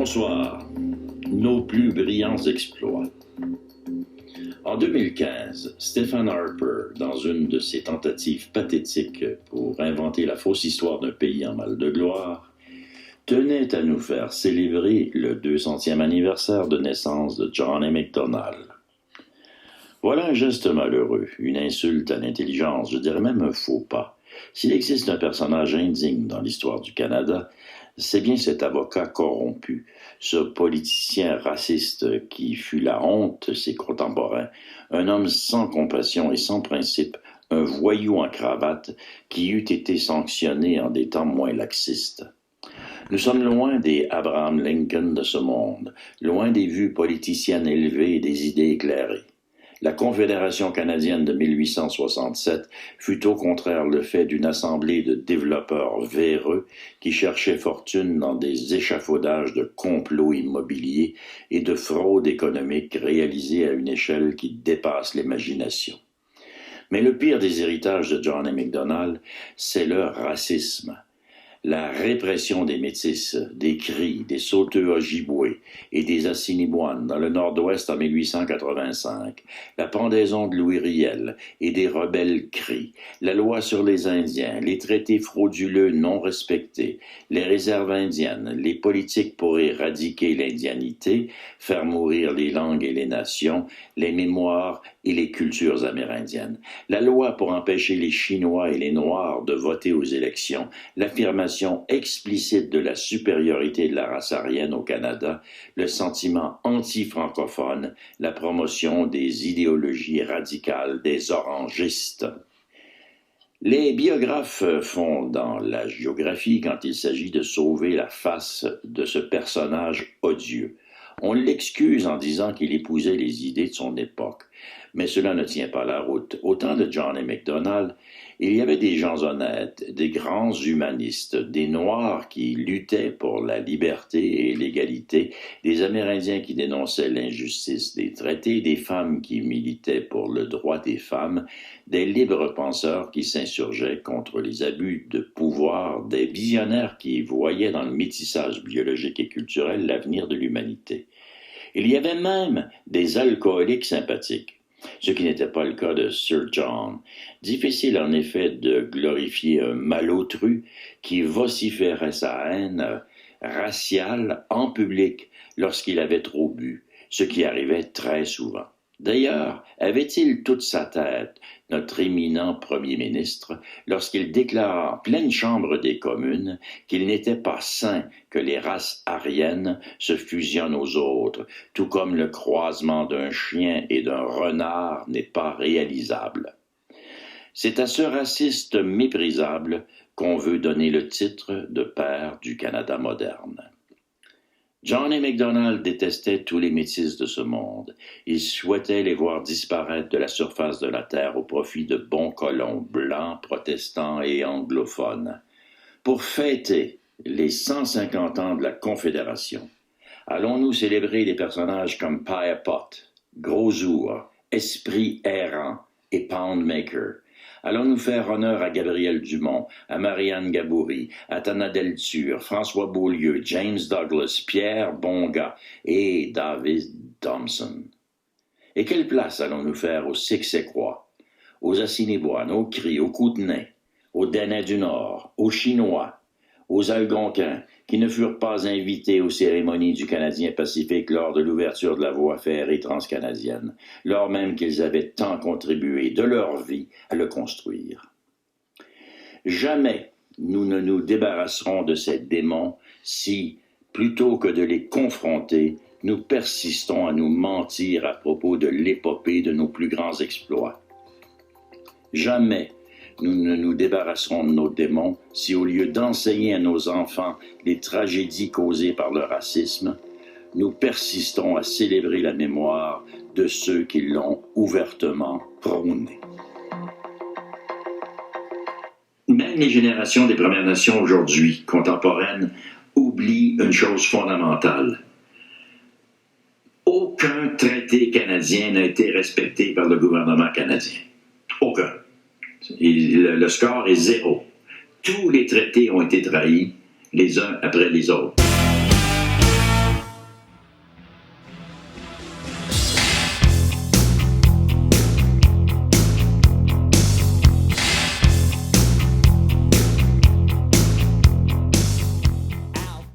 Bonsoir. Nos plus brillants exploits. En 2015, Stephen Harper, dans une de ses tentatives pathétiques pour inventer la fausse histoire d'un pays en mal de gloire, tenait à nous faire célébrer le 200e anniversaire de naissance de John A. Macdonald. Voilà un geste malheureux, une insulte à l'intelligence, je dirais même un faux pas. S'il existe un personnage indigne dans l'histoire du Canada, c'est bien cet avocat corrompu, ce politicien raciste qui fut la honte de ses contemporains, un homme sans compassion et sans principe, un voyou en cravate qui eût été sanctionné en des temps moins laxistes. Nous sommes loin des Abraham Lincoln de ce monde, loin des vues politiciennes élevées et des idées éclairées. La Confédération canadienne de 1867 fut au contraire le fait d'une assemblée de développeurs véreux qui cherchaient fortune dans des échafaudages de complots immobiliers et de fraudes économiques réalisées à une échelle qui dépasse l'imagination. Mais le pire des héritages de John A. Macdonald, c'est le racisme. La répression des Métis, des Cris, des Sauteux Ojibwés et des Assiniboines dans le nord-ouest en 1885, la pendaison de Louis Riel et des rebelles Cris, la loi sur les Indiens, les traités frauduleux non respectés, les réserves indiennes, les politiques pour éradiquer l'indianité, faire mourir les langues et les nations, les mémoires et les cultures amérindiennes, la loi pour empêcher les Chinois et les Noirs de voter aux élections, l'affirmation explicite de la supériorité de la race aryenne au Canada, le sentiment anti-francophone, la promotion des idéologies radicales des orangistes. Les biographes font dans la géographie quand il s'agit de sauver la face de ce personnage odieux. On l'excuse en disant qu'il épousait les idées de son époque, mais cela ne tient pas la route. Au temps de John A. Macdonald, il y avait des gens honnêtes, des grands humanistes, des Noirs qui luttaient pour la liberté et l'égalité, des Amérindiens qui dénonçaient l'injustice des traités, des femmes qui militaient pour le droit des femmes, des libres penseurs qui s'insurgeaient contre les abus de pouvoir, des visionnaires qui voyaient dans le métissage biologique et culturel l'avenir de l'humanité. Il y avait même des alcooliques sympathiques, ce qui n'était pas le cas de Sir John. Difficile en effet de glorifier un malotru qui vociférait sa haine raciale en public lorsqu'il avait trop bu, ce qui arrivait très souvent. D'ailleurs, avait-il toute sa tête, notre éminent premier ministre, lorsqu'il déclara en pleine chambre des communes qu'il n'était pas sain que les races aryennes se fusionnent aux autres, tout comme le croisement d'un chien et d'un renard n'est pas réalisable. C'est à ce raciste méprisable qu'on veut donner le titre de père du Canada moderne. John A. Macdonald détestait tous les métis de ce monde. Il souhaitait les voir disparaître de la surface de la terre au profit de bons colons blancs, protestants et anglophones. Pour fêter les 150 ans de la Confédération, allons-nous célébrer des personnages comme Pie Pot, Gros Ours, Esprit Errant et Poundmaker? Allons-nous faire honneur à Gabriel Dumont, à Marianne Gaboury, à Tana Delture, François Beaulieu, James Douglas, Pierre Bonga et David Thompson? Et quelle place allons-nous faire aux Siksèquois, aux Assiniboines, aux Cris, aux Kootenais, aux Dene du Nord, aux Chinois, aux Algonquins, qui ne furent pas invités aux cérémonies du Canadien Pacifique lors de l'ouverture de la voie ferrée transcanadienne, lors même qu'ils avaient tant contribué de leur vie à le construire. Jamais nous ne nous débarrasserons de ces démons si, plutôt que de les confronter, nous persistons à nous mentir à propos de l'épopée de nos plus grands exploits. Jamais nous ne nous débarrasserons de nos démons si, au lieu d'enseigner à nos enfants les tragédies causées par le racisme, nous persistons à célébrer la mémoire de ceux qui l'ont ouvertement prôné. Même les générations des Premières Nations aujourd'hui, contemporaines, oublient une chose fondamentale. Aucun traité canadien n'a été respecté par le gouvernement canadien. Aucun. Le score est 0. Tous les traités ont été trahis les uns après les autres.